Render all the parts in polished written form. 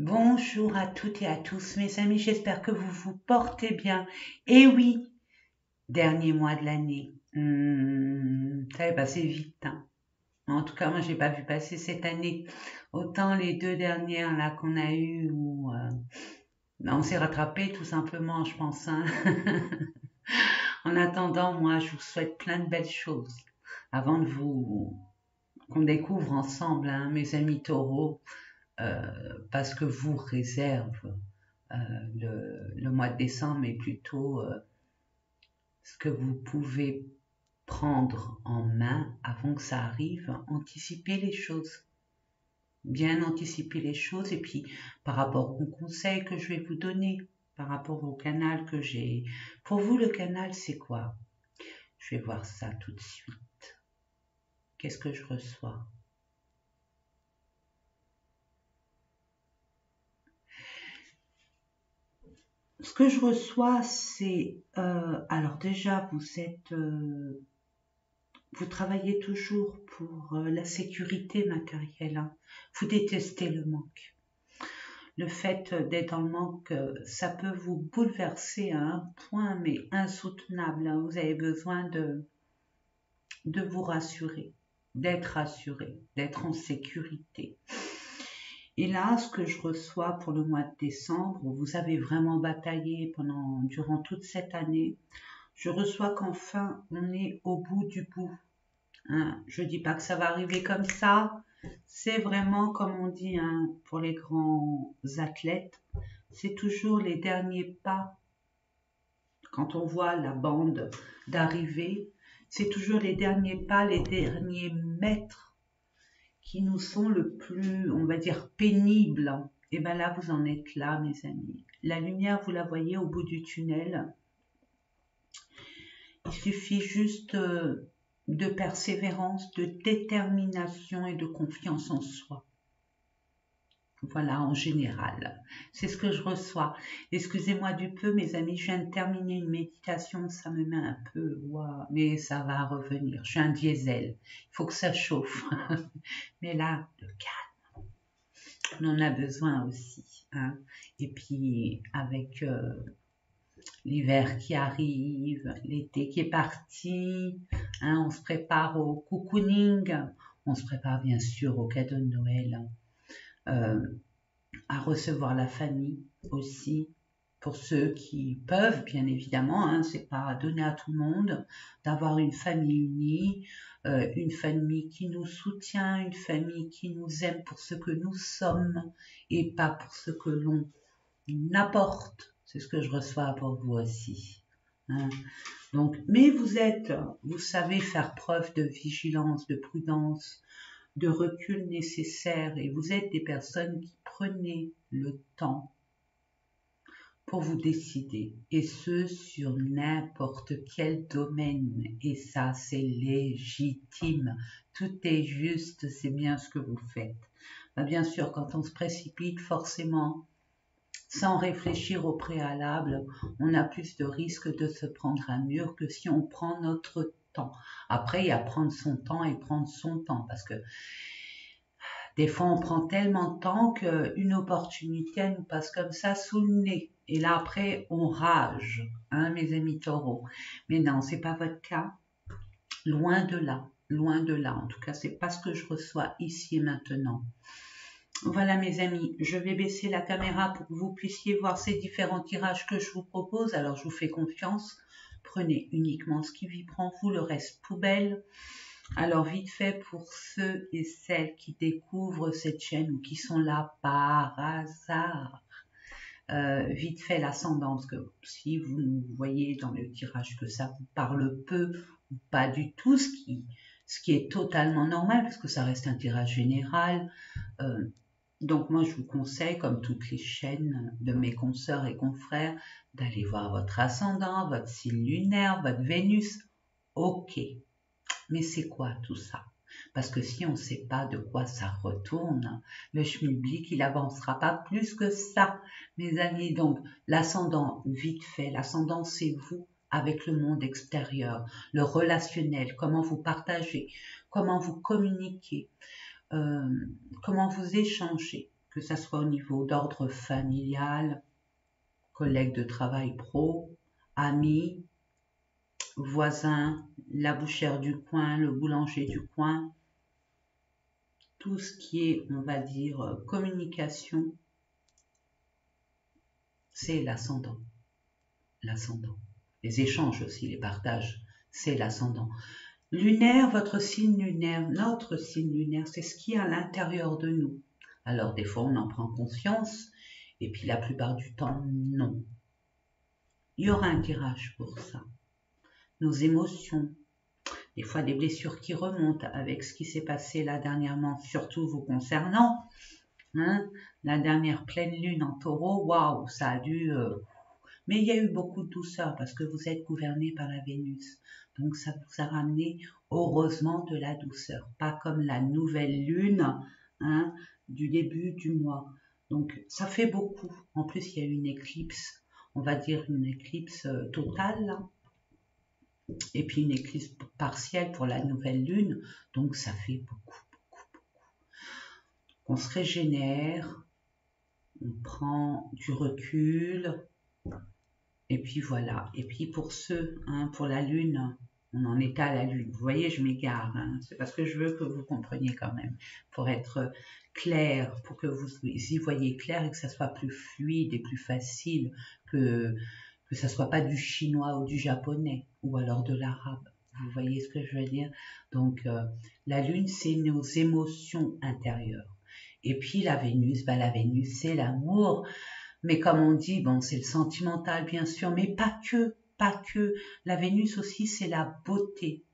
Bonjour à toutes et à tous, mes amis, j'espère que vous vous portez bien. Et oui, dernier mois de l'année. Ça va passer vite, hein. En tout cas, moi, j'ai pas vu passer cette année. Autant les deux dernières là qu'on a eues où on s'est rattrapé tout simplement, je pense, hein. En attendant, moi, je vous souhaite plein de belles choses avant de vous qu'on découvre ensemble, hein, mes amis taureaux, parce que vous réserve euh, le mois de décembre, mais plutôt ce que vous pouvez prendre en main avant que ça arrive, anticiper les choses, bien anticiper les choses, et puis par rapport aux conseils que je vais vous donner, par rapport au canal que j'ai. Pour vous, le canal, c'est quoi? Je vais voir ça tout de suite. Qu'est-ce que je reçois? Ce que je reçois, c'est... alors déjà, vous travaillez toujours pour la sécurité matérielle, hein. Vous détestez le manque. Le fait d'être en manque, ça peut vous bouleverser à un point, mais insoutenable, hein. Vous avez besoin de vous rassurer, d'être en sécurité. Et là, ce que je reçois pour le mois de décembre, vous avez vraiment bataillé durant toute cette année. Je reçois qu'enfin, on est au bout du bout. Hein, je dis pas que ça va arriver comme ça. C'est vraiment, comme on dit, hein, pour les grands athlètes, c'est toujours les derniers pas. Quand on voit la bande d'arrivée, c'est toujours les derniers pas, les derniers mètres qui nous sont le plus, on va dire, pénibles. Et bien là, vous en êtes là, mes amis. La lumière, vous la voyez au bout du tunnel. Il suffit juste de persévérance, de détermination et de confiance en soi. Voilà, en général. C'est ce que je reçois. Excusez-moi du peu, mes amis, je viens de terminer une méditation, ça me met un peu, ouah, mais ça va revenir. Je suis un diesel, il faut que ça chauffe. Mais là, le calme, on en a besoin aussi, hein. Et puis, avec l'hiver qui arrive, l'été qui est parti, hein, on se prépare au cocooning, on se prépare bien sûr au cadeau de Noël, à recevoir la famille aussi, pour ceux qui peuvent, bien évidemment, hein, c'est pas donné à tout le monde, d'avoir une famille unie, une famille qui nous soutient, une famille qui nous aime pour ce que nous sommes et pas pour ce que l'on apporte. C'est ce que je reçois pour vous aussi, hein. Donc, mais vous savez faire preuve de vigilance, de prudence, de recul nécessaire, et vous êtes des personnes qui prenez le temps pour vous décider, et ce sur n'importe quel domaine, et ça c'est légitime, tout est juste, c'est bien ce que vous faites. Bien sûr, quand on se précipite, forcément, sans réfléchir au préalable, on a plus de risques de se prendre un mur que si on prend notre temps. Après, il y a prendre son temps et prendre son temps, parce que des fois, on prend tellement de temps qu'une opportunité nous passe comme ça sous le nez. Et là, après, on rage, hein, mes amis taureaux. Mais non, c'est pas votre cas. Loin de là. Loin de là. En tout cas, c'est pas ce que je reçois ici et maintenant. Voilà, mes amis, je vais baisser la caméra pour que vous puissiez voir ces différents tirages que je vous propose. Alors, je vous fais confiance. Prenez uniquement ce qui vibre en vous, le reste poubelle. Alors, vite fait, pour ceux et celles qui découvrent cette chaîne ou qui sont là par hasard, vite fait l'ascendant, parce que si vous voyez dans le tirage que ça vous parle peu ou pas du tout, ce qui est totalement normal, parce que ça reste un tirage général. Donc moi, je vous conseille, comme toutes les chaînes de mes consoeurs et confrères, d'aller voir votre ascendant, votre signe lunaire, votre Vénus. Ok, mais c'est quoi tout ça? Parce que si on ne sait pas de quoi ça retourne, le schmilblick, il avancera pas plus que ça, mes amis. Donc, l'ascendant, vite fait, l'ascendant, c'est vous avec le monde extérieur, le relationnel, comment vous partagez, comment vous communiquez, comment vous échangez. que ça soit au niveau d'ordre familial, collègues de travail pro, amis, voisins, la bouchère du coin, le boulanger du coin, tout ce qui est, on va dire, communication, c'est l'ascendant. L'ascendant. Les échanges aussi, les partages, c'est l'ascendant. Lunaire, votre signe lunaire, notre signe lunaire, c'est ce qui est à l'intérieur de nous. Alors des fois on en prend conscience, et puis la plupart du temps, non. Il y aura un tirage pour ça. Nos émotions, des fois des blessures qui remontent avec ce qui s'est passé là dernièrement, surtout vous concernant. Hein, la dernière pleine lune en taureau, waouh, ça a dû... Mais il y a eu beaucoup de douceur parce que vous êtes gouverné par la Vénus. Donc ça vous a ramené heureusement de la douceur. Pas comme la nouvelle lune hein, du début du mois. Donc ça fait beaucoup. En plus il y a eu une éclipse, on va dire une éclipse totale. Là. Et puis une éclipse partielle pour la nouvelle lune. Donc ça fait beaucoup. On se régénère, on prend du recul, et puis voilà. Et puis pour ceux, hein, pour la lune, on en est à la lune. Vous voyez, je m'égare, hein, c'est parce que je veux que vous compreniez quand même, pour être clair, pour que vous y voyez clair et que ça soit plus fluide et plus facile, que ça soit pas du chinois ou du japonais, ou alors de l'arabe. Vous voyez ce que je veux dire? Donc la lune, c'est nos émotions intérieures. Et puis la Vénus, la Vénus c'est l'amour, mais comme on dit, bon c'est le sentimental bien sûr, mais pas que, pas que. La Vénus aussi c'est la beauté,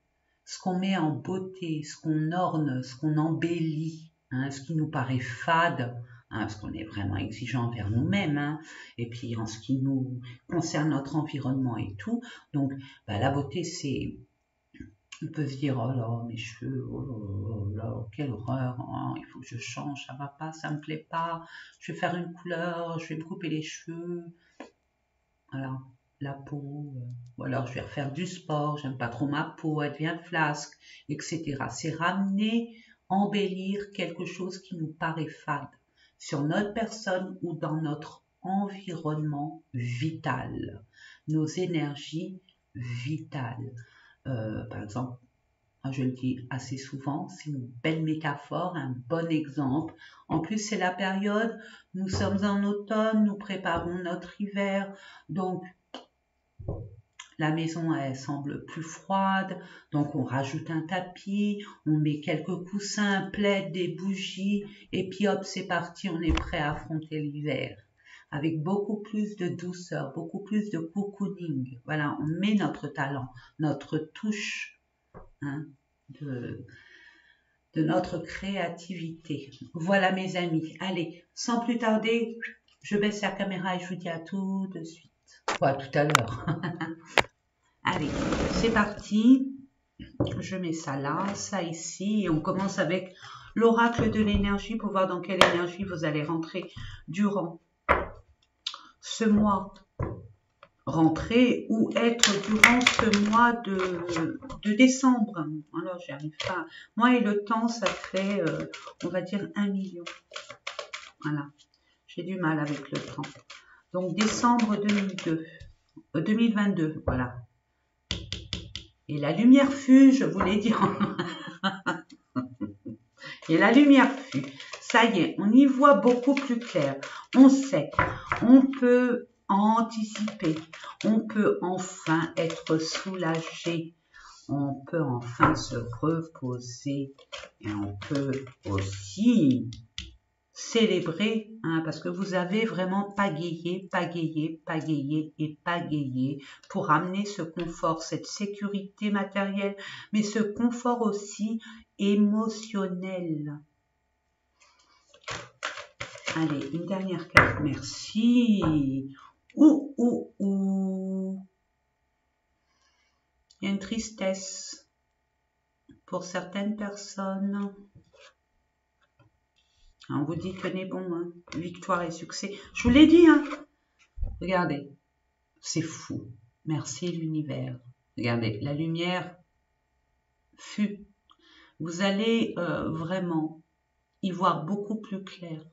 ce qu'on met en beauté, ce qu'on orne, ce qu'on embellit, hein, ce qui nous paraît fade, hein, parce qu'on est vraiment exigeant envers nous-mêmes, hein, et puis en ce qui nous concerne notre environnement et tout. Donc la beauté c'est... On peut se dire, oh là, mes cheveux, oh là, quelle horreur, oh, il faut que je change, ça va pas, ça me plaît pas, je vais faire une couleur, je vais me couper les cheveux, voilà, la peau, ou alors je vais refaire du sport, j'aime pas trop ma peau, elle devient flasque, etc. C'est ramener, embellir quelque chose qui nous paraît fade sur notre personne ou dans notre environnement vital, nos énergies vitales. Par exemple, je le dis assez souvent, c'est une belle métaphore, un bon exemple. En plus, c'est la période, nous sommes en automne, nous préparons notre hiver, donc la maison, elle semble plus froide, donc on rajoute un tapis, on met quelques coussins, un plaid, des bougies, et puis hop, c'est parti, on est prêt à affronter l'hiver. Avec beaucoup plus de douceur, beaucoup plus de cocooning. Voilà, on met notre talent, notre touche hein, de notre créativité. Voilà mes amis. Allez, sans plus tarder, je baisse la caméra et je vous dis à tout de suite. À tout à l'heure. Allez, c'est parti. Je mets ça là, ça ici, et on commence avec l'oracle de l'énergie pour voir dans quelle énergie vous allez rentrer durant ce mois. Rentrer ou être durant ce mois de décembre. Alors, j'y arrive pas. Moi et le temps, ça fait, on va dire, 1 million. Voilà. J'ai du mal avec le temps. Donc, décembre 2022, voilà. Et la lumière fut, je vous l'ai dit. Et la lumière fut. Ça y est, on y voit beaucoup plus clair. On sait, on peut anticiper, on peut enfin être soulagé, on peut enfin se reposer et on peut aussi célébrer, hein, parce que vous avez vraiment pagayé, pagayé, pagayé et pagayé pour amener ce confort, cette sécurité matérielle, mais ce confort aussi émotionnel. Allez, une dernière carte, merci. Ouh. Il y a une tristesse pour certaines personnes. On vous dit tenez bon, hein, victoire et succès. Je vous l'ai dit, hein. Regardez, c'est fou. Merci l'univers. Regardez, la lumière fut. Vous allez vraiment y voir beaucoup plus clair.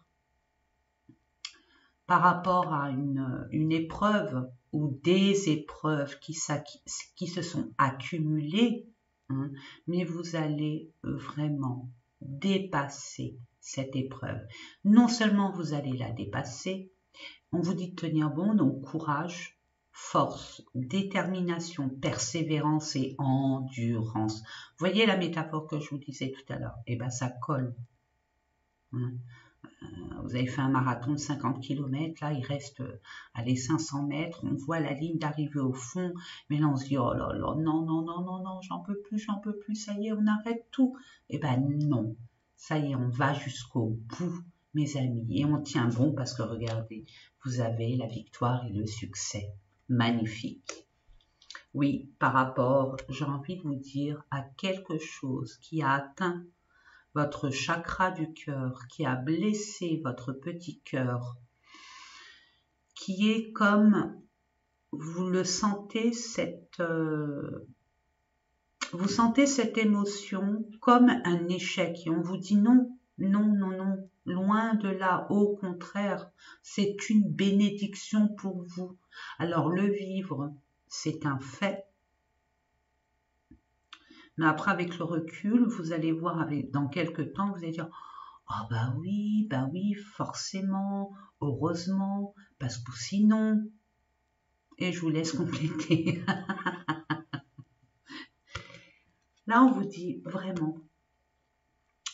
par rapport à une épreuve ou des épreuves qui se sont accumulées, hein, mais vous allez vraiment dépasser cette épreuve. Non seulement vous allez la dépasser, on vous dit de tenir bon, donc courage, force, détermination, persévérance et endurance. Vous voyez la métaphore que je vous disais tout à l'heure? Eh bien, ça colle. Hein. Vous avez fait un marathon de 50 km, là il reste allez, 500 mètres, on voit la ligne d'arrivée au fond, mais là on se dit oh là là, non, non, non, non, non, j'en peux plus, ça y est, on arrête tout. Eh ben non, ça y est, on va jusqu'au bout, mes amis, et on tient bon parce que regardez, vous avez la victoire et le succès. Magnifique. Oui, par rapport, j'ai envie de vous dire, à quelque chose qui a atteint votre chakra du cœur, qui a blessé votre petit cœur, qui est comme, vous le sentez, vous sentez cette émotion comme un échec et on vous dit non, non, non, non, loin de là, au contraire, c'est une bénédiction pour vous. Alors le vivre, c'est un fait. Mais après, avec le recul, vous allez voir, dans quelques temps, vous allez dire « Ah bah oui, forcément, heureusement, parce que sinon... » Et je vous laisse compléter. Là, on vous dit vraiment,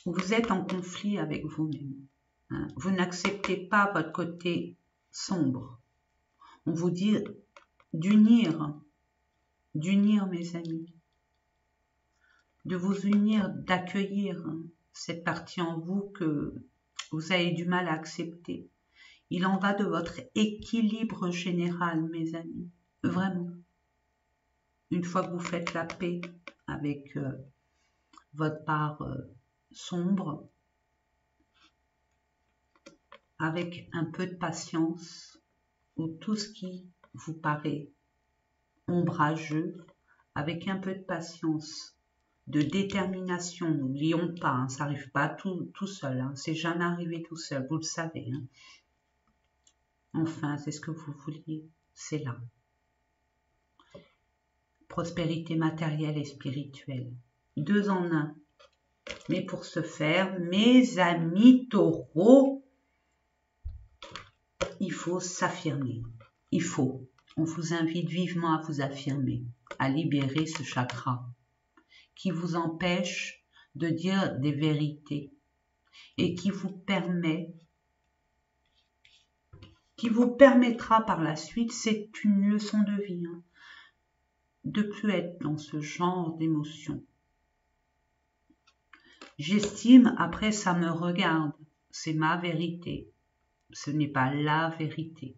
vous êtes en conflit avec vous-même. Hein. Vous n'acceptez pas votre côté sombre. On vous dit d'unir, mes amis, de vous unir, d'accueillir cette partie en vous que vous avez du mal à accepter. Il en va de votre équilibre général, mes amis. Vraiment. Une fois que vous faites la paix avec votre part sombre, avec un peu de patience, ou tout ce qui vous paraît ombrageux, avec un peu de patience, de détermination, n'oublions pas, hein, ça n'arrive pas tout seul, hein, c'est jamais arrivé tout seul, vous le savez. Hein. Enfin, c'est ce que vous vouliez, c'est là. Prospérité matérielle et spirituelle. 2 en 1. Mais pour ce faire, mes amis taureaux, il faut s'affirmer. Il faut. On vous invite vivement à vous affirmer, à libérer ce chakra qui vous empêche de dire des vérités et qui vous permettra par la suite, c'est une leçon de vie, hein, de plus être dans ce genre d'émotion. J'estime, après ça me regarde, c'est ma vérité, ce n'est pas la vérité.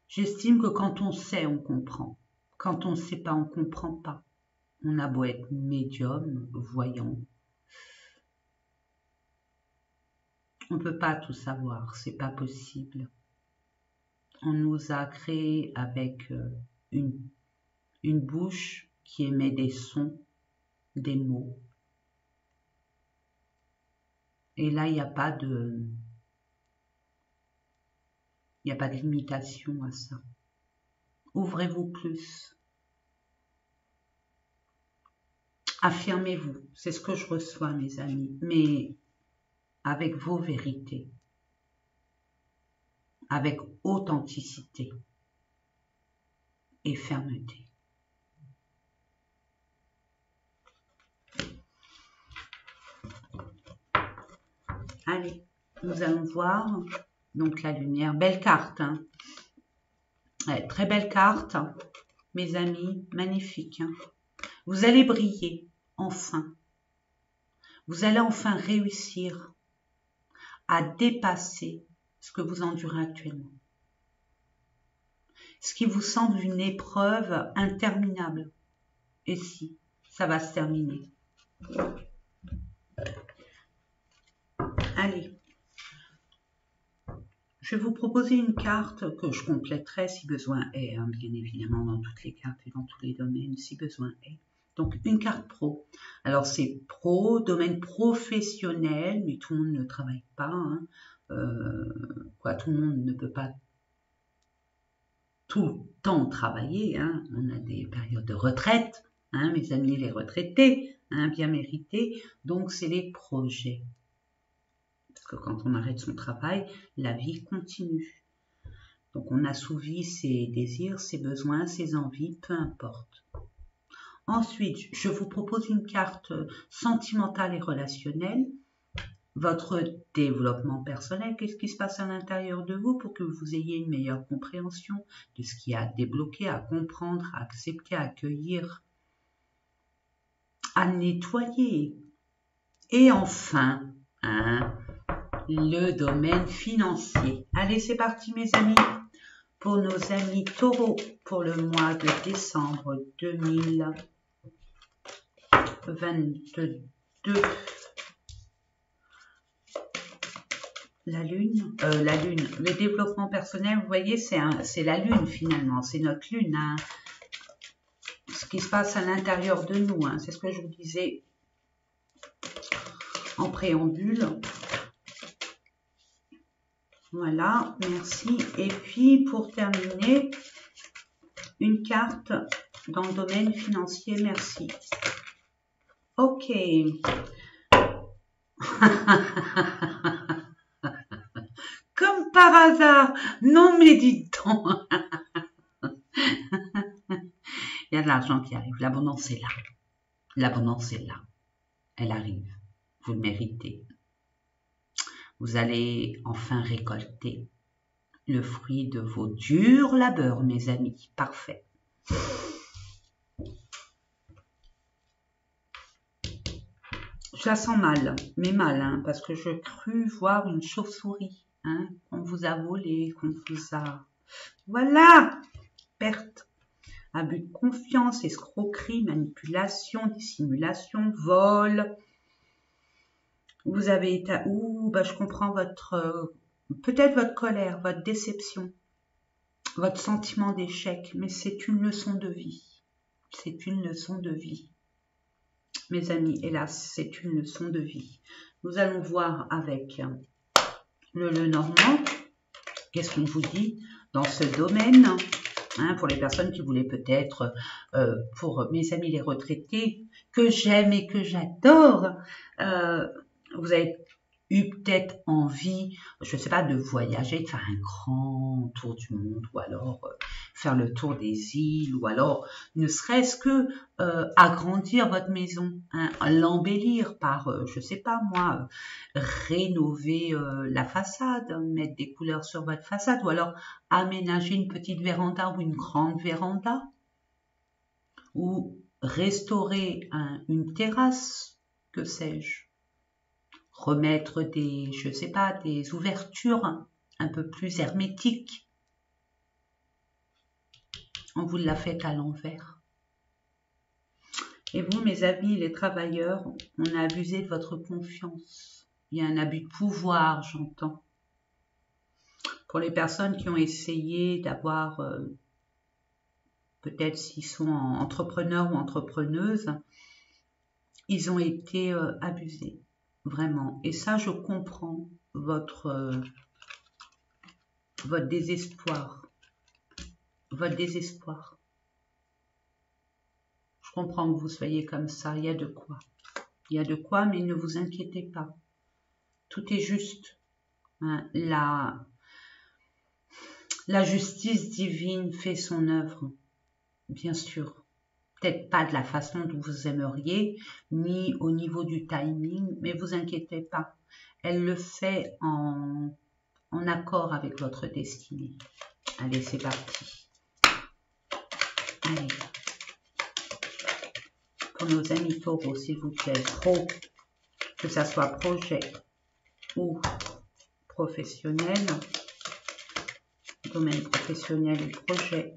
J'estime que quand on sait, on comprend. Quand on ne sait pas, on ne comprend pas. On a beau être médium, voyant. On ne peut pas tout savoir, c'est pas possible. On nous a créés avec une bouche qui émet des sons, des mots. Et là, il n'y a pas de limitation à ça. Ouvrez-vous plus. Affirmez-vous. C'est ce que je reçois, mes amis. Mais avec vos vérités. Avec authenticité et fermeté. Allez, nous allons voir donc la lumière. Belle carte, hein. Ouais, très belle carte, mes amis, magnifique. Hein. Vous allez briller, enfin. Vous allez enfin réussir à dépasser ce que vous endurez actuellement. Ce qui vous semble une épreuve interminable. Et si, ça va se terminer. Allez. Je vais vous proposer une carte que je compléterai si besoin est, hein, bien évidemment dans toutes les cartes et dans tous les domaines, si besoin est. Donc, une carte pro. Alors, c'est pro, domaine professionnel, mais tout le monde ne travaille pas. Hein. Tout le monde ne peut pas tout le temps travailler. Hein. On a des périodes de retraite, hein, mes amis les retraités, hein, bien mérités. Donc, c'est les projets. Parce que quand on arrête son travail, la vie continue. Donc, on assouvit ses désirs, ses besoins, ses envies, peu importe. Ensuite, je vous propose une carte sentimentale et relationnelle. Votre développement personnel, qu'est-ce qui se passe à l'intérieur de vous pour que vous ayez une meilleure compréhension de ce qu'il y a à débloquer, à comprendre, à accepter, à accueillir, à nettoyer. Et enfin, hein, le domaine financier. Allez, c'est parti mes amis. Pour nos amis taureaux, pour le mois de décembre 2022. La lune, le développement personnel, vous voyez, c'est la lune finalement, c'est notre lune, hein. Ce qui se passe à l'intérieur de nous, hein. C'est ce que je vous disais en préambule. Voilà, merci. Et puis pour terminer, une carte dans le domaine financier, merci. Ok. Comme par hasard. Non mais dites donc. Il y a de l'argent qui arrive. L'abondance est là. L'abondance est là. Elle arrive. Vous le méritez. Vous allez enfin récolter le fruit de vos durs labeurs, mes amis. Parfait. Je la sens mal, mais mal, hein, parce que je crus voir une chauve-souris, hein, qu'on vous a volé, qu'on vous a... Voilà, perte, abus de confiance, escroquerie, manipulation, dissimulation, vol. Vous avez été... Ouh, bah, je comprends votre... peut-être votre colère, votre déception, votre sentiment d'échec, mais c'est une leçon de vie. C'est une leçon de vie. Mes amis, hélas, c'est une leçon de vie. Nous allons voir avec le Lenormand, qu'est-ce qu'on vous dit dans ce domaine, hein, pour les personnes qui voulaient peut-être, pour mes amis les retraités, que j'aime et que j'adore, vous avez eu peut-être envie, je ne sais pas, de voyager, de faire un grand tour du monde, ou alors faire le tour des îles, ou alors ne serait-ce que agrandir votre maison, hein, l'embellir par, je ne sais pas moi, rénover la façade, mettre des couleurs sur votre façade, ou alors aménager une petite véranda ou une grande véranda, ou restaurer une terrasse, que sais-je. Remettre des, je sais pas, des ouvertures un peu plus hermétiques. On vous l'a fait à l'envers. Et vous, mes amis, les travailleurs, on a abusé de votre confiance. Il y a un abus de pouvoir, j'entends. Pour les personnes qui ont essayé d'avoir, peut-être s'ils sont entrepreneurs ou entrepreneuses, ils ont été abusés. Vraiment. Et ça, je comprends votre désespoir. Votre désespoir. Je comprends que vous soyez comme ça. Il y a de quoi. Il y a de quoi, mais ne vous inquiétez pas. Tout est juste. Hein. La justice divine fait son œuvre. Bien sûr. Peut-être pas de la façon dont vous aimeriez, ni au niveau du timing, mais vous inquiétez pas. Elle le fait en accord avec votre destinée. Allez, c'est parti. Allez. Pour nos amis taureaux, s'il vous plaît, que ça soit projet ou professionnel, domaine professionnel ou projet.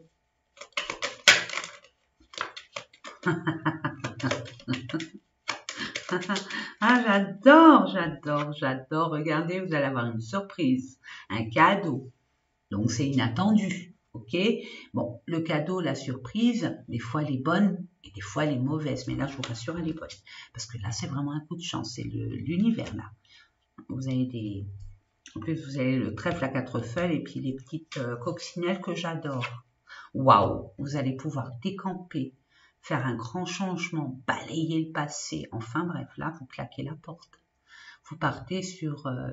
Ah, j'adore. Regardez, vous allez avoir une surprise, un cadeau. Donc, c'est inattendu, ok? Bon, le cadeau, la surprise, des fois, elle est bonne, Et des fois, elle est mauvaise, mais là, je vous rassure, elle est bonne. Parce que là, c'est vraiment un coup de chance, c'est l'univers, là. Vous avez des... En plus, vous avez le trèfle à 4 feuilles et puis les petites coccinelles que j'adore. Waouh! Vous allez pouvoir décamper, faire un grand changement, balayer le passé. Enfin bref, là, vous claquez la porte. Vous partez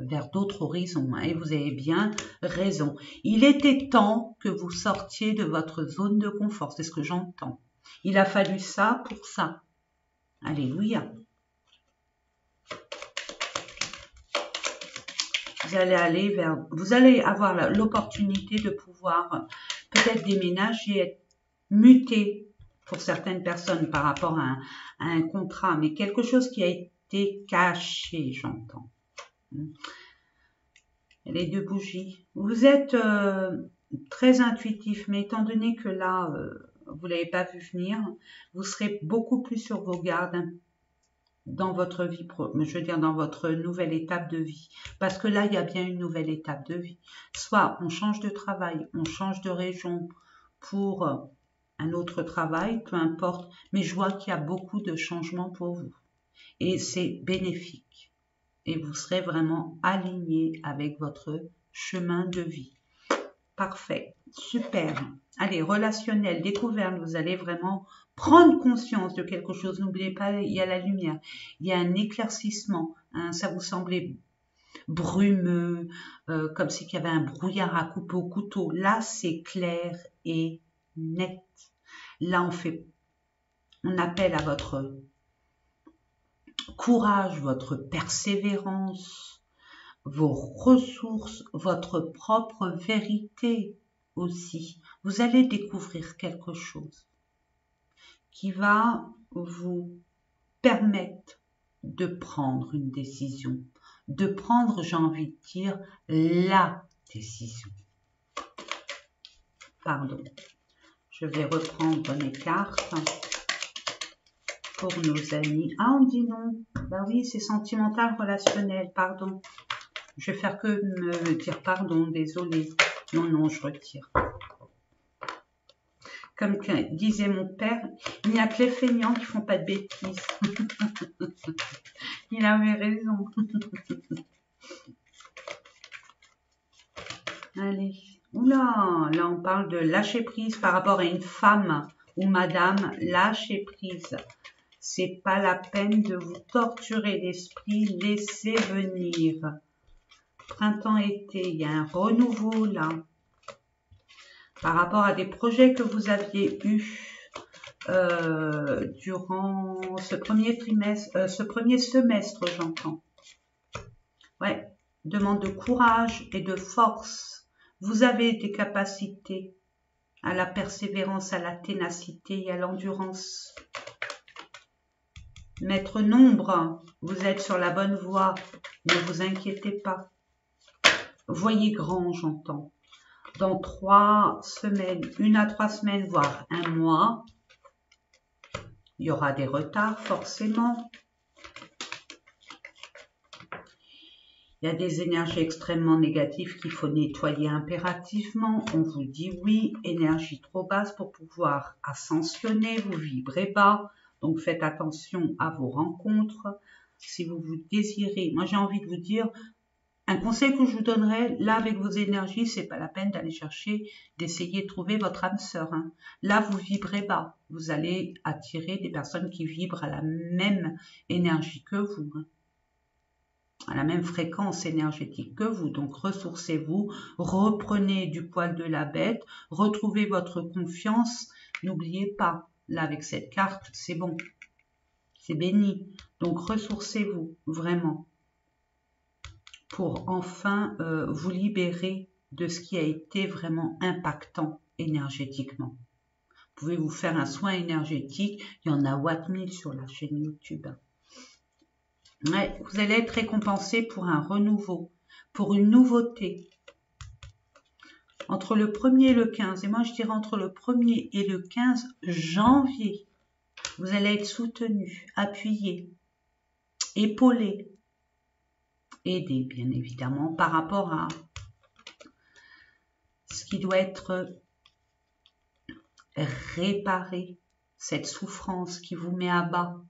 vers d'autres horizons, hein, et vous avez bien raison. Il était temps que vous sortiez de votre zone de confort, c'est ce que j'entends. Il a fallu ça pour ça. Alléluia. Vous allez avoir l'opportunité de pouvoir peut-être déménager, être muté pour certaines personnes par rapport à un contrat, mais quelque chose qui a été caché, j'entends. Les 2 bougies. Vous êtes très intuitif, mais étant donné que là, vous ne l'avez pas vu venir, vous serez beaucoup plus sur vos gardes, hein, dans votre vie, je veux dire dans votre nouvelle étape de vie. Parce que là, il y a bien une nouvelle étape de vie. Soit on change de travail, on change de région pour un autre travail, peu importe. Mais je vois qu'il y a beaucoup de changements pour vous. Et c'est bénéfique. Et vous serez vraiment aligné avec votre chemin de vie. Parfait, super. Allez, relationnel, découverte, vous allez vraiment prendre conscience de quelque chose. N'oubliez pas, il y a la lumière, il y a un éclaircissement. Hein, ça vous semblait brumeux, comme si il y avait un brouillard à couper au couteau. Là, c'est clair et net. Là, on appelle à votre courage, votre persévérance, vos ressources, votre propre vérité aussi. Vous allez découvrir quelque chose qui va vous permettre de prendre une décision, de prendre, j'ai envie de dire, la décision. Pardon, je vais reprendre mes cartes pour nos amis. Ah, on dit non. Bah oui, c'est sentimental, relationnel, pardon. Je vais faire que me dire pardon, désolé. Non, non, je retire. Comme disait mon père, il n'y a que les feignants qui font pas de bêtises. Il avait raison. Allez. Oula, là on parle de lâcher prise par rapport à une femme ou madame, lâcher prise. C'est pas la peine de vous torturer l'esprit, laissez venir. Printemps-été, il y a un renouveau là. Par rapport à des projets que vous aviez eus durant ce premier trimestre, ce premier semestre, j'entends. Ouais, demande de courage et de force. Vous avez des capacités à la persévérance, à la ténacité et à l'endurance. Maître Nombre, vous êtes sur la bonne voie, ne vous inquiétez pas. Voyez grand, j'entends. Dans 3 semaines, 1 à 3 semaines, voire 1 mois, il y aura des retards forcément. Il y a des énergies extrêmement négatives qu'il faut nettoyer impérativement. On vous dit oui, énergie trop basse pour pouvoir ascensionner, vous vibrez bas. Donc faites attention à vos rencontres. Si vous vous désirez, moi j'ai envie de vous dire, un conseil que je vous donnerais, là avec vos énergies, c'est pas la peine d'aller chercher, d'essayer de trouver votre âme sœur. Hein. Là vous vibrez bas. Vous allez attirer des personnes qui vibrent à la même énergie que vous. Hein, à la même fréquence énergétique que vous. Donc ressourcez-vous, reprenez du poil de la bête, retrouvez votre confiance. N'oubliez pas, là avec cette carte, c'est bon, c'est béni. Donc ressourcez-vous vraiment pour enfin vous libérer de ce qui a été vraiment impactant énergétiquement. Vous pouvez vous faire un soin énergétique, il y en a Watt 1000 sur la chaîne YouTube. Ouais, vous allez être récompensé pour un renouveau, pour une nouveauté. Entre le 1er et le 15, et moi je dirais entre le 1er et le 15 janvier, vous allez être soutenu, appuyé, épaulé, aidé bien évidemment par rapport à ce qui doit être réparé, cette souffrance qui vous met à bas.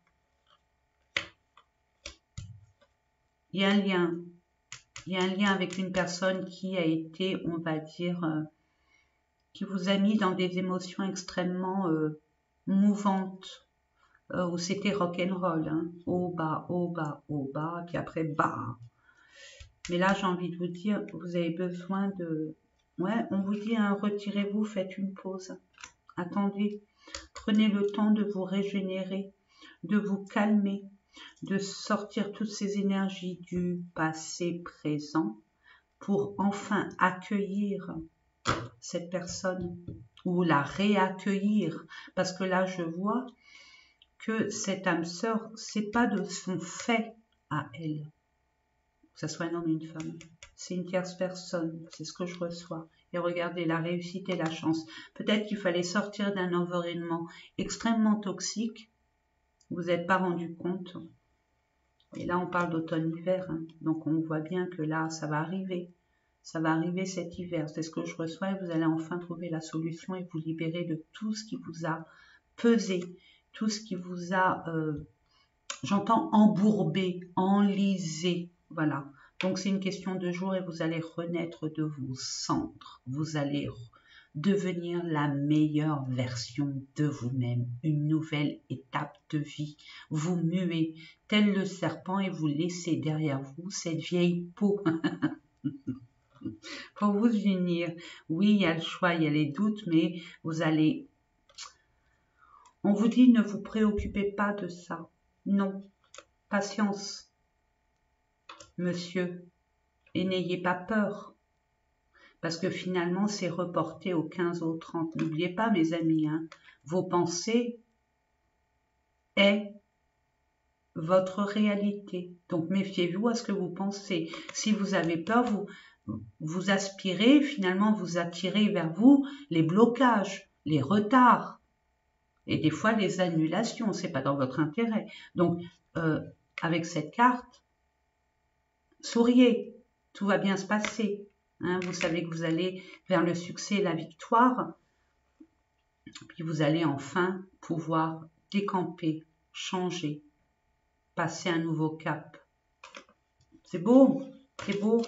Il y a un lien. Il y a un lien avec une personne qui a été, on va dire, qui vous a mis dans des émotions extrêmement mouvantes, où c'était rock'n'roll, hein, haut, bas, puis après bas. Mais là, j'ai envie de vous dire, vous avez besoin de... Ouais, on vous dit, hein, retirez-vous, faites une pause. Attendez, prenez le temps de vous régénérer, de vous calmer, de sortir toutes ces énergies du passé présent pour enfin accueillir cette personne ou la réaccueillir. Parce que là, je vois que cette âme sœur, c'est pas de son fait à elle, que ce soit un homme ou une femme. C'est une tierce personne, c'est ce que je reçois. Et regardez, la réussite et la chance. Peut-être qu'il fallait sortir d'un environnement extrêmement toxique. Vous n'êtes pas rendu compte. Et là, on parle d'automne-hiver. Hein. Donc, on voit bien que là, ça va arriver. Ça va arriver cet hiver. C'est ce que je reçois et vous allez enfin trouver la solution et vous libérer de tout ce qui vous a pesé, tout ce qui vous a, j'entends, embourbé, enlisé. Voilà. Donc, c'est une question de jours et vous allez renaître de vos cendres. Vous allez devenir la meilleure version de vous-même. Une nouvelle étape de vie. Vous muez tel le serpent et vous laissez derrière vous cette vieille peau. Pour vous unir. Oui, il y a le choix, il y a les doutes, mais vous allez... On vous dit, ne vous préoccupez pas de ça. Non. Patience, monsieur. Et n'ayez pas peur. Parce que finalement, c'est reporté au 15 au 30. N'oubliez pas, mes amis, hein, vos pensées est votre réalité. Donc, méfiez-vous à ce que vous pensez. Si vous avez peur, vous aspirez, finalement, vous attirez vers vous les blocages, les retards et des fois les annulations. C'est pas dans votre intérêt. Donc, avec cette carte, souriez, tout va bien se passer. Hein, vous savez que vous allez vers le succès et la victoire. Puis vous allez enfin pouvoir décamper, changer, passer un nouveau cap. C'est beau, c'est beau.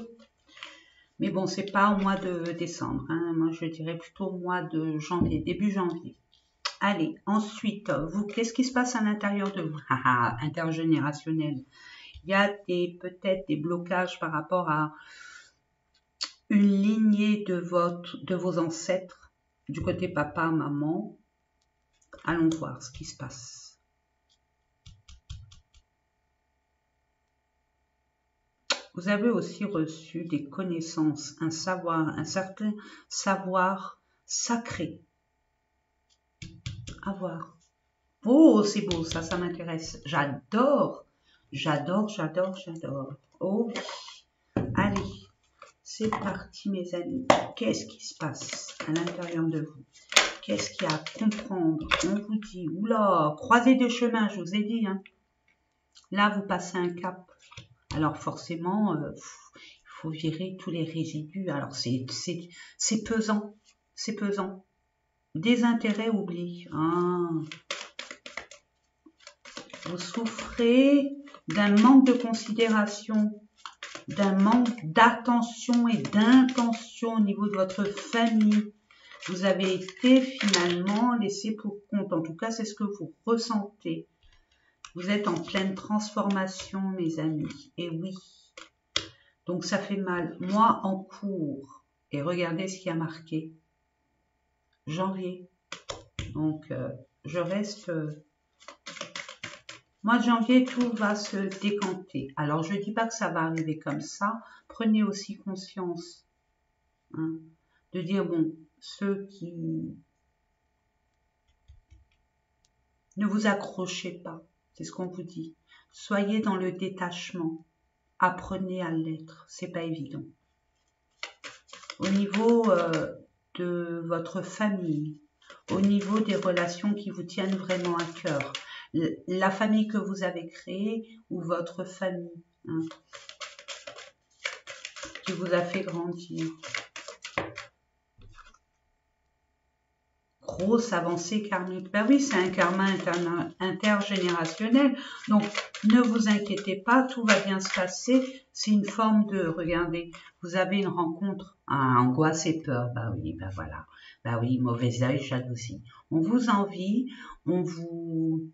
Mais bon, c'est pas au mois de décembre. Hein. Moi, je dirais plutôt au mois de janvier, début janvier. Allez, ensuite, vous, qu'est-ce qui se passe à l'intérieur de vous? Intergénérationnel. Il y a peut-être des blocages par rapport à une lignée de vos ancêtres, du côté papa, maman. Allons voir ce qui se passe. Vous avez aussi reçu des connaissances, un savoir, un certain savoir sacré. À voir. Oh, c'est beau, ça m'intéresse. J'adore, j'adore, j'adore, j'adore. Oh, allez, c'est parti, mes amis. Qu'est-ce qui se passe à l'intérieur de vous? Qu'est-ce qu'il y a à comprendre? On vous dit, oula, croisée de chemin, je vous ai dit. Hein. Là, vous passez un cap. Alors forcément, il faut virer tous les résidus. Alors c'est pesant, c'est pesant. Des intérêts oubliés. Ah. Vous souffrez d'un manque de considération, d'un manque d'attention et d'intention au niveau de votre famille. Vous avez été finalement laissé pour compte. En tout cas, c'est ce que vous ressentez. Vous êtes en pleine transformation, mes amis. Et oui. Donc, ça fait mal. Moi, en cours. Et regardez ce qui a marqué. Janvier. Donc, je reste... Mois de janvier, tout va se décanter. Alors, je ne dis pas que ça va arriver comme ça. Prenez aussi conscience hein, de dire, bon, ceux qui... Ne vous accrochez pas. C'est ce qu'on vous dit. Soyez dans le détachement. Apprenez à l'être. C'est pas évident. Au niveau de votre famille, au niveau des relations qui vous tiennent vraiment à cœur, la famille que vous avez créée ou votre famille hein, qui vous a fait grandir. grosse avancée karmique. Ben oui, c'est un karma intergénérationnel. Donc, ne vous inquiétez pas, tout va bien se passer. C'est une forme de, regardez, vous avez une rencontre, angoisse et peur. Bah oui, ben voilà. Bah oui, mauvais œil, jalousie. On vous envie, on vous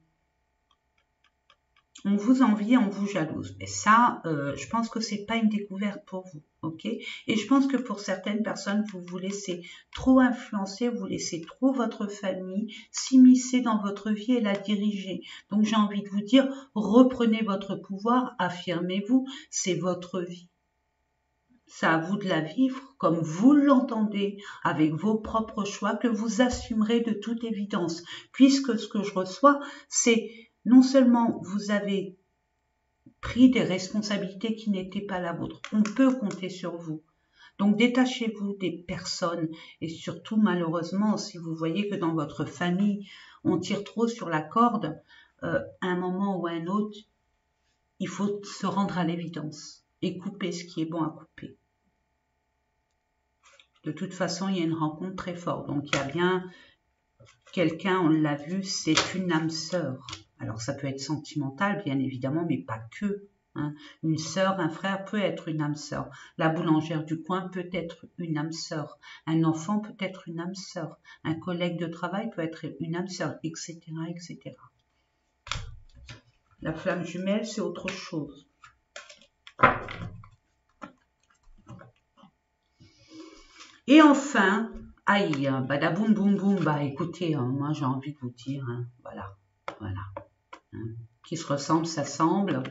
envie, on vous jalouse. Et ça, je pense que c'est pas une découverte pour vous, ok? Et je pense que pour certaines personnes, vous vous laissez trop influencer, vous laissez trop votre famille s'immiscer dans votre vie et la diriger. Donc j'ai envie de vous dire, reprenez votre pouvoir, affirmez-vous, c'est votre vie. C'est à vous de la vivre comme vous l'entendez, avec vos propres choix que vous assumerez de toute évidence. Puisque ce que je reçois, c'est non seulement vous avez pris des responsabilités qui n'étaient pas la vôtre, on peut compter sur vous. Donc détachez-vous des personnes et surtout malheureusement, si vous voyez que dans votre famille, on tire trop sur la corde, à un moment ou à un autre, il faut se rendre à l'évidence et couper ce qui est bon à couper. De toute façon, il y a une rencontre très forte. Donc, il y a bien quelqu'un, on l'a vu, c'est une âme sœur. Alors, ça peut être sentimental, bien évidemment, mais pas que. Hein. Une sœur, un frère peut être une âme sœur. La boulangère du coin peut être une âme sœur. Un enfant peut être une âme sœur. Un collègue de travail peut être une âme sœur, etc., etc. La flamme jumelle, c'est autre chose. Et enfin, aïe, badaboum boum boum, bah écoutez, moi j'ai envie de vous dire, voilà, qui se ressemble, s'assemble.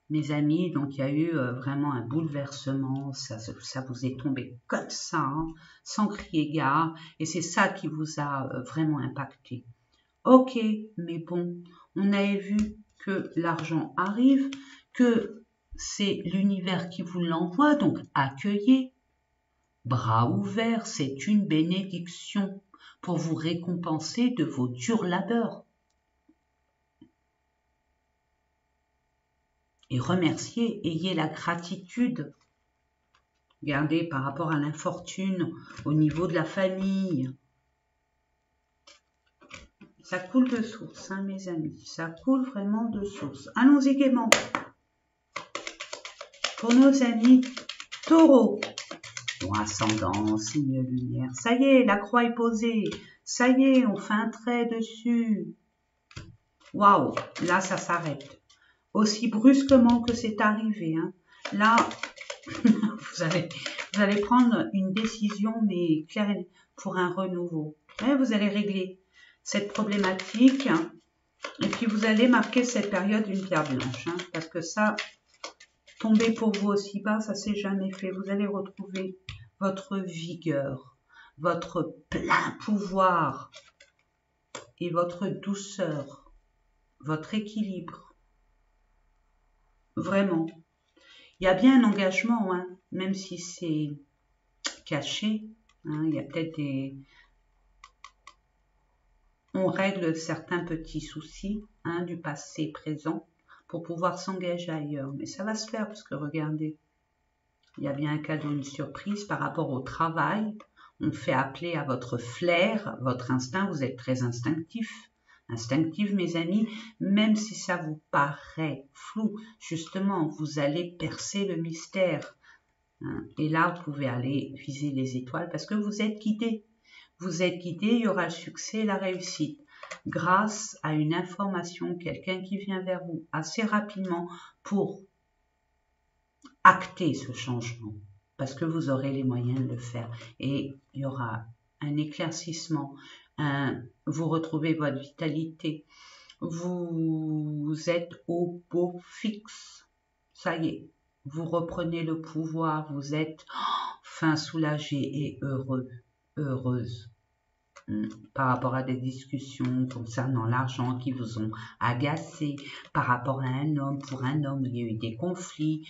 Mes amis, donc il y a eu vraiment un bouleversement, ça vous est tombé comme ça, sans crier gare, et c'est ça qui vous a vraiment impacté. Ok, mais bon, on avait vu que l'argent arrive, que c'est l'univers qui vous l'envoie, donc accueillez. Bras ouverts, c'est une bénédiction pour vous récompenser de vos durs labeurs. Et remerciez, ayez la gratitude. Regardez par rapport à l'infortune, au niveau de la famille. Ça coule de source, hein, mes amis. Ça coule vraiment de source. Allons-y gaiement. Pour nos amis taureaux. Bon, ascendant, signe lumière. Ça y est, la croix est posée. Ça y est, on fait un trait dessus. Waouh, là, ça s'arrête. Aussi brusquement que c'est arrivé. Hein. Là, vous allez prendre une décision, mais claire pour un renouveau. Et vous allez régler cette problématique. Et puis, vous allez marquer cette période d'une pierre blanche. Hein, parce que ça, tomber pour vous aussi bas, ça s'est jamais fait. Vous allez retrouver votre vigueur, votre plein pouvoir et votre douceur, votre équilibre. Vraiment. Il y a bien un engagement, hein, même si c'est caché. Hein, il y a peut-être des... On règle certains petits soucis hein, du passé présent pour pouvoir s'engager ailleurs. Mais ça va se faire parce que regardez, il y a bien un cadeau, une surprise par rapport au travail. On fait appeler à votre flair, votre instinct. Vous êtes très instinctif. Instinctive, mes amis, même si ça vous paraît flou, justement, vous allez percer le mystère. Et là, vous pouvez aller viser les étoiles parce que vous êtes guidé. Vous êtes guidé, il y aura le succès et la réussite. Grâce à une information, quelqu'un qui vient vers vous assez rapidement pour acter ce changement. Parce que vous aurez les moyens de le faire. Et il y aura un éclaircissement, vous retrouvez votre vitalité, vous êtes au beau fixe, ça y est, vous reprenez le pouvoir, vous êtes enfin soulagé et heureux, heureuse par rapport à des discussions concernant l'argent qui vous ont agacé, par rapport à un homme, pour un homme, il y a eu des conflits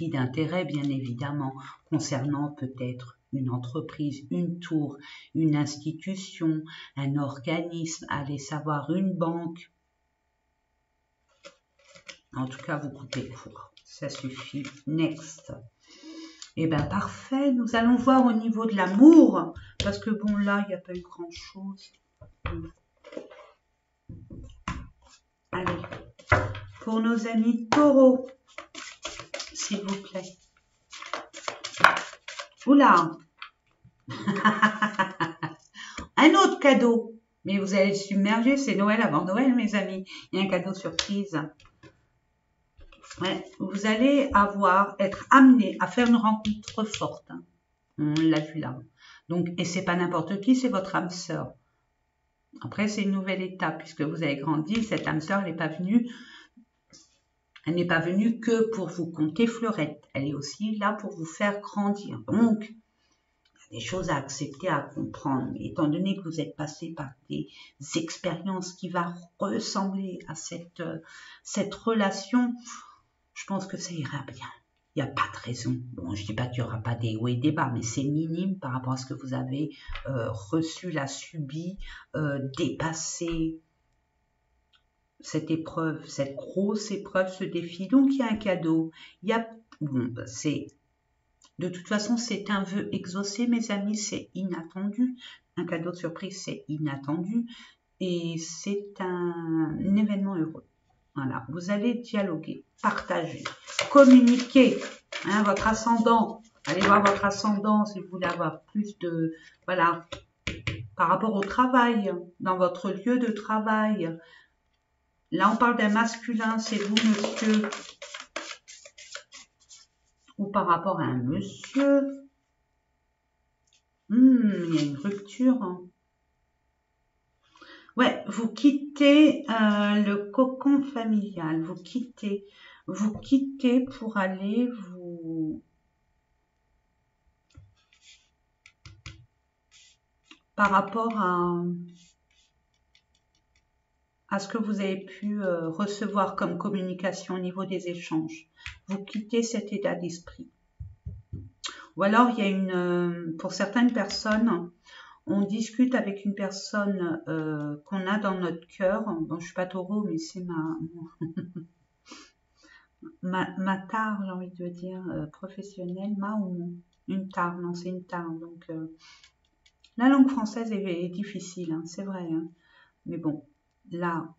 d'intérêts bien évidemment, concernant peut-être une entreprise, une tour, une institution, un organisme, allez savoir une banque. En tout cas, vous coupez court. Ça suffit. Next. Eh bien, parfait. Nous allons voir au niveau de l'amour. Parce que bon, là, il n'y a pas eu grand-chose. Allez. Pour nos amis taureaux, s'il vous plaît. Oula. Un autre cadeau. Mais vous allez le submerger. C'est Noël avant Noël, mes amis. Il y a un cadeau surprise. Ouais, vous allez être amené à faire une rencontre forte. Hein. On l'a vu là. Donc, et c'est pas n'importe qui, c'est votre âme sœur. Après, c'est une nouvelle étape puisque vous avez grandi. Cette âme sœur, elle n'est pas venue que pour vous compter fleurette. Elle est aussi là pour vous faire grandir. Donc, il y a des choses à accepter, à comprendre. Mais étant donné que vous êtes passé par des expériences qui vont ressembler à cette relation, je pense que ça ira bien. Il n'y a pas de raison. Bon, je ne dis pas qu'il n'y aura pas des hauts et des bas, mais c'est minime par rapport à ce que vous avez reçu, là, subi, dépassé cette épreuve, cette grosse épreuve, ce défi. Donc, il y a un cadeau. De toute façon, c'est un vœu exaucé, mes amis, c'est inattendu. Un cadeau de surprise, c'est inattendu. Et c'est un événement heureux. Voilà, vous allez dialoguer, partager, communiquer, hein, votre ascendant. Allez voir votre ascendant si vous voulez avoir plus de... Voilà, par rapport au travail, dans votre lieu de travail. Là, on parle d'un masculin, c'est vous, monsieur. Ou par rapport à un monsieur. Il y a une rupture. Hein. Ouais, vous quittez le cocon familial, vous quittez pour aller vous... Par rapport à ce que vous avez pu recevoir comme communication au niveau des échanges, vous quittez cet état d'esprit. Ou alors, il y a pour certaines personnes, on discute avec une personne qu'on a dans notre cœur. Bon, je suis pas taureau, mais c'est ma tare, j'ai envie de dire, professionnelle, ou une tare, non, c'est une tare. Donc, la langue française est difficile, hein, c'est vrai. Hein. Mais bon, la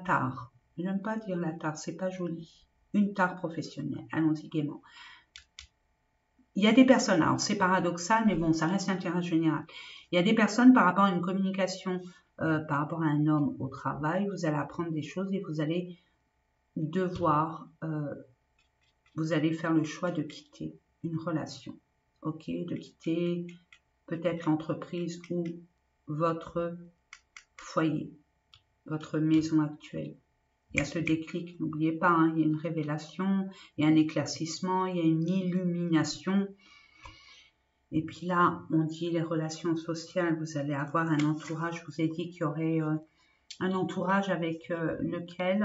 tare, j'aime pas dire la tare, c'est pas joli. Une tare professionnelle, allons-y gaiement. Il y a des personnes, alors c'est paradoxal, mais bon, ça reste l'intérêt général. Il y a des personnes par rapport à une communication, par rapport à un homme au travail, vous allez apprendre des choses et vous allez vous allez faire le choix de quitter une relation, ok, de quitter peut-être l'entreprise ou votre foyer, votre maison actuelle. Il y a ce déclic, n'oubliez pas, hein, il y a une révélation, il y a un éclaircissement, il y a une illumination. Et puis là, on dit les relations sociales, vous allez avoir un entourage, je vous ai dit qu'il y aurait un entourage avec lequel,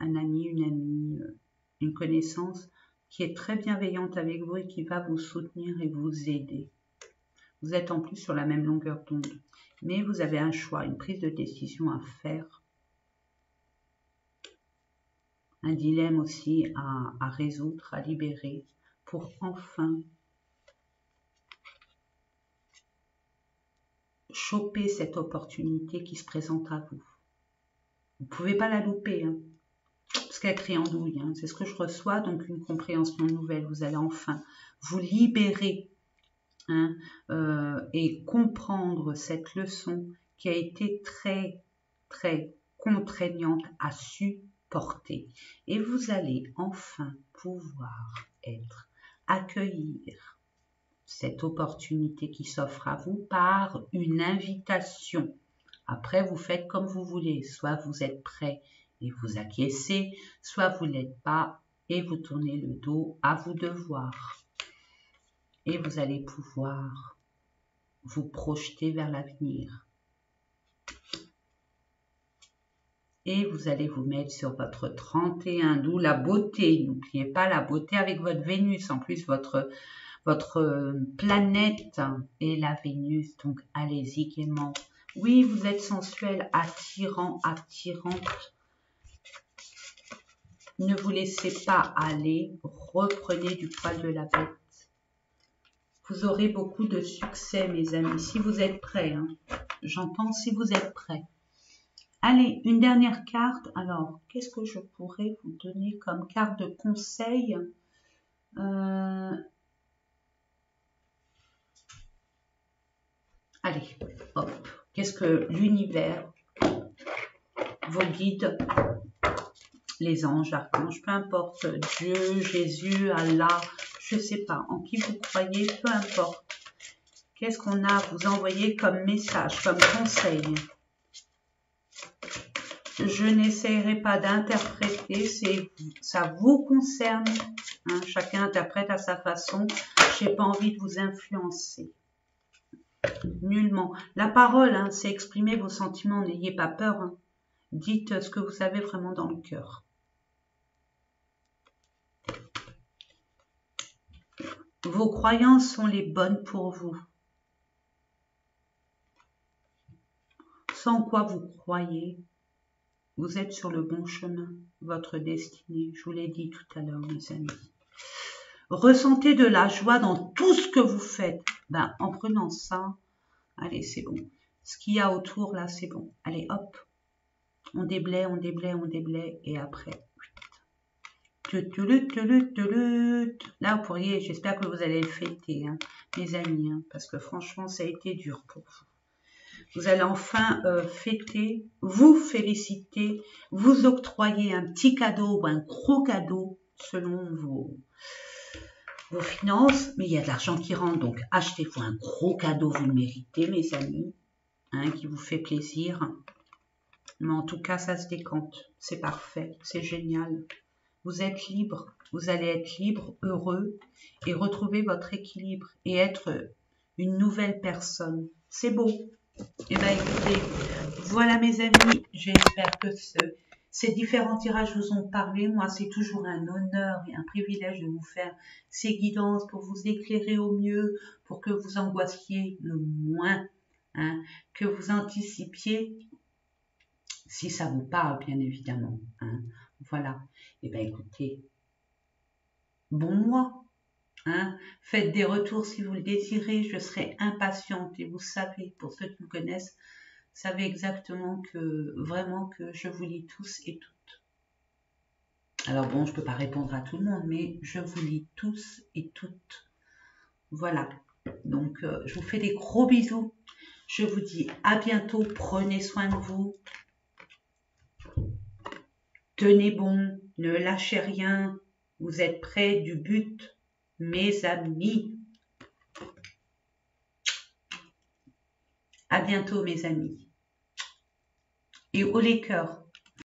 un ami, une amie, une connaissance, qui est très bienveillante avec vous et qui va vous soutenir et vous aider. Vous êtes en plus sur la même longueur d'onde. Mais vous avez un choix, une prise de décision à faire. Un dilemme aussi à résoudre, à libérer, pour enfin choper cette opportunité qui se présente à vous. Vous ne pouvez pas la louper, hein, parce qu'elle crie andouille. Hein, c'est ce que je reçois, donc une compréhension nouvelle. Vous allez enfin vous libérer hein, et comprendre cette leçon qui a été très, très contraignante à supporter. Et vous allez enfin pouvoir accueillir cette opportunité qui s'offre à vous par une invitation. Après, vous faites comme vous voulez. Soit vous êtes prêt et vous acquiescez, soit vous n'êtes pas et vous tournez le dos à vos devoirs. Et vous allez pouvoir vous projeter vers l'avenir. Et vous allez vous mettre sur votre 31, d'où la beauté. N'oubliez pas la beauté avec votre Vénus. En plus, votre planète est la Vénus. Donc, allez-y gaiement. Oui, vous êtes sensuel, attirant, attirante. Ne vous laissez pas aller. Reprenez du poil de la bête. Vous aurez beaucoup de succès, mes amis, si vous êtes prêts. Hein. J'entends si vous êtes prêts. Allez, une dernière carte. Alors, qu'est-ce que je pourrais vous donner comme carte de conseil? Allez, hop. Qu'est-ce que l'univers, vos guides, les anges, archanges, peu importe, Dieu, Jésus, Allah, je ne sais pas, en qui vous croyez, peu importe. Qu'est-ce qu'on a à vous envoyer comme message, comme conseil? Je n'essaierai pas d'interpréter, ça vous concerne. Hein, chacun interprète à sa façon. Je n'ai pas envie de vous influencer. Nullement. La parole, hein, c'est exprimer vos sentiments. N'ayez pas peur. Hein. Dites ce que vous avez vraiment dans le cœur. Vos croyances sont les bonnes pour vous. Sans quoi vous croyez, vous êtes sur le bon chemin, votre destinée. Je vous l'ai dit tout à l'heure, mes amis. Ressentez de la joie dans tout ce que vous faites. Ben, en prenant ça, allez, c'est bon. Ce qu'il y a autour, là, c'est bon. Allez, hop. On déblaye, on déblaye, on déblaye. Et après, là, vous pourriez, j'espère que vous allez le fêter, hein, mes amis, hein, parce que franchement, ça a été dur pour vous. Vous allez enfin fêter, vous féliciter, vous octroyer un petit cadeau ou un gros cadeau selon vos finances. Mais il y a de l'argent qui rentre, donc achetez-vous un gros cadeau, vous le méritez, mes amis, hein, qui vous fait plaisir. Mais en tout cas, ça se décante. C'est parfait, c'est génial. Vous êtes libre, vous allez être libre, heureux et retrouver votre équilibre et être une nouvelle personne. C'est beau. Eh bien, écoutez, voilà mes amis, j'espère que ces différents tirages vous ont parlé. Moi, c'est toujours un honneur et un privilège de vous faire ces guidances pour vous éclairer au mieux, pour que vous angoissiez le moins, hein, que vous anticipiez, si ça vous parle, bien évidemment. Hein. Voilà. Eh bien, écoutez, bon mois. Hein, faites des retours si vous le désirez, je serai impatiente et vous savez, pour ceux qui me connaissent, savez exactement que vraiment que je vous lis tous et toutes. Alors bon, je ne peux pas répondre à tout le monde, mais je vous lis tous et toutes. Voilà, donc je vous fais des gros bisous. Je vous dis à bientôt, prenez soin de vous. Tenez bon, ne lâchez rien, vous êtes près du but. Mes amis, à bientôt mes amis. Et haut les cœurs.